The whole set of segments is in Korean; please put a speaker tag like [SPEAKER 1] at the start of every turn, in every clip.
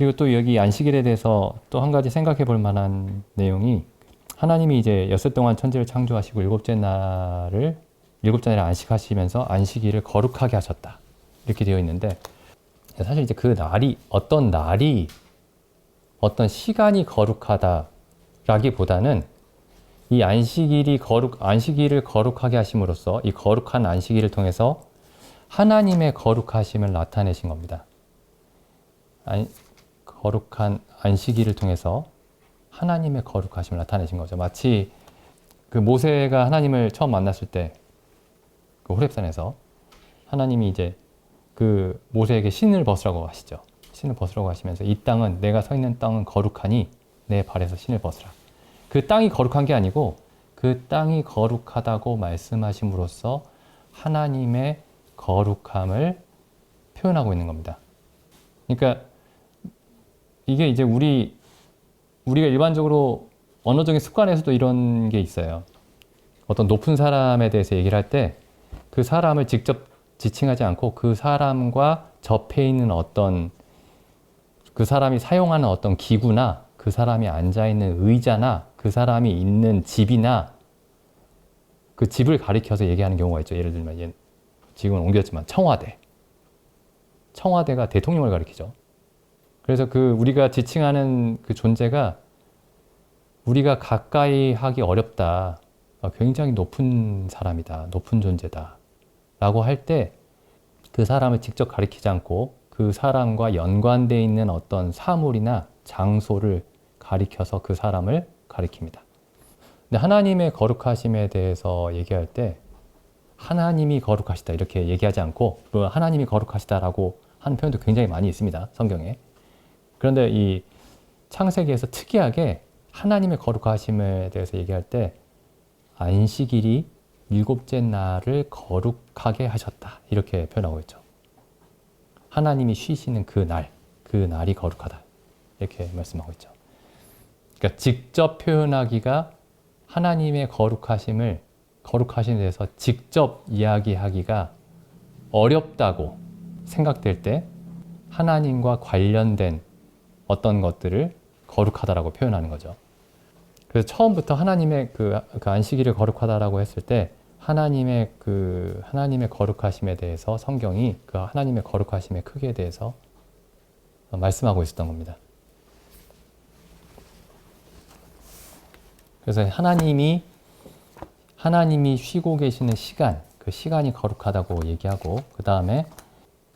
[SPEAKER 1] 그리고 또 여기 안식일에 대해서 또 한 가지 생각해 볼 만한 내용이 하나님이 이제 엿새 동안 천지를 창조하시고 일곱째 날에 안식하시면서 안식일을 거룩하게 하셨다. 이렇게 되어 있는데 사실 이제 그 날이 어떤 시간이 거룩하다라기보다는 이 안식일을 거룩하게 하심으로써 이 거룩한 안식일을 통해서 하나님의 거룩하심을 나타내신 겁니다. 거룩한 안식일을 통해서 하나님의 거룩하심을 나타내신 거죠. 마치 그 모세가 하나님을 처음 만났을 때 그 호렙산에서 하나님이 이제 그 모세에게 신을 벗으라고 하시죠. 신을 벗으라고 하시면서 이 땅은 내가 서 있는 땅은 거룩하니 내 발에서 신을 벗으라. 그 땅이 거룩한 게 아니고 그 땅이 거룩하다고 말씀하심으로써 하나님의 거룩함을 표현하고 있는 겁니다. 그러니까 이게 이제 우리가 일반적으로 언어적인 습관에서도 이런 게 있어요. 어떤 높은 사람에 대해서 얘기를 할 때 그 사람을 직접 지칭하지 않고 그 사람과 접해 있는 그 사람이 사용하는 어떤 기구나 그 사람이 앉아 있는 의자나 그 사람이 있는 집이나 그 집을 가리켜서 얘기하는 경우가 있죠. 예를 들면 지금은 옮겼지만 청와대가 대통령을 가리키죠. 그래서 우리가 지칭하는 그 존재가 우리가 가까이 하기 어렵다. 굉장히 높은 사람이다. 높은 존재다. 라고 할 때 그 사람을 직접 가리키지 않고 그 사람과 연관되어 있는 어떤 사물이나 장소를 가리켜서 그 사람을 가리킵니다. 근데 하나님의 거룩하심에 대해서 얘기할 때 하나님이 거룩하시다 이렇게 얘기하지 않고 하나님이 거룩하시다라고 하는 표현도 굉장히 많이 있습니다. 성경에. 그런데 이 창세기에서 특이하게 하나님의 거룩하심에 대해서 얘기할 때 안식일이 일곱째 날을 거룩하게 하셨다. 이렇게 표현하고 있죠. 하나님이 쉬시는 그 날이 거룩하다. 이렇게 말씀하고 있죠. 그러니까 직접 표현하기가 하나님의 거룩하심에 대해서 직접 이야기하기가 어렵다고 생각될 때 하나님과 관련된 어떤 것들을 거룩하다라고 표현하는 거죠. 그래서 처음부터 하나님의 그 안식일을 거룩하다라고 했을 때 하나님의 거룩하심에 대해서 성경이 그 하나님의 거룩하심의 크기에 대해서 말씀하고 있었던 겁니다. 그래서 하나님이 쉬고 계시는 시간, 그 시간이 거룩하다고 얘기하고 그 다음에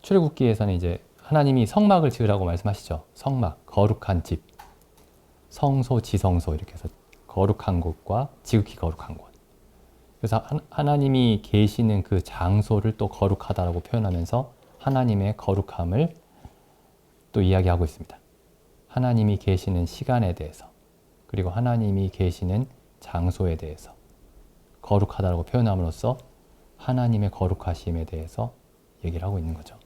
[SPEAKER 1] 출애굽기에서는 이제 하나님이 성막을 지으라고 말씀하시죠. 성막, 거룩한 집, 성소, 지성소 이렇게 해서 거룩한 곳과 지극히 거룩한 곳. 그래서 하나님이 계시는 그 장소를 또 거룩하다라고 표현하면서 하나님의 거룩함을 또 이야기하고 있습니다. 하나님이 계시는 시간에 대해서 그리고 하나님이 계시는 장소에 대해서 거룩하다라고 표현함으로써 하나님의 거룩하심에 대해서 얘기를 하고 있는 거죠.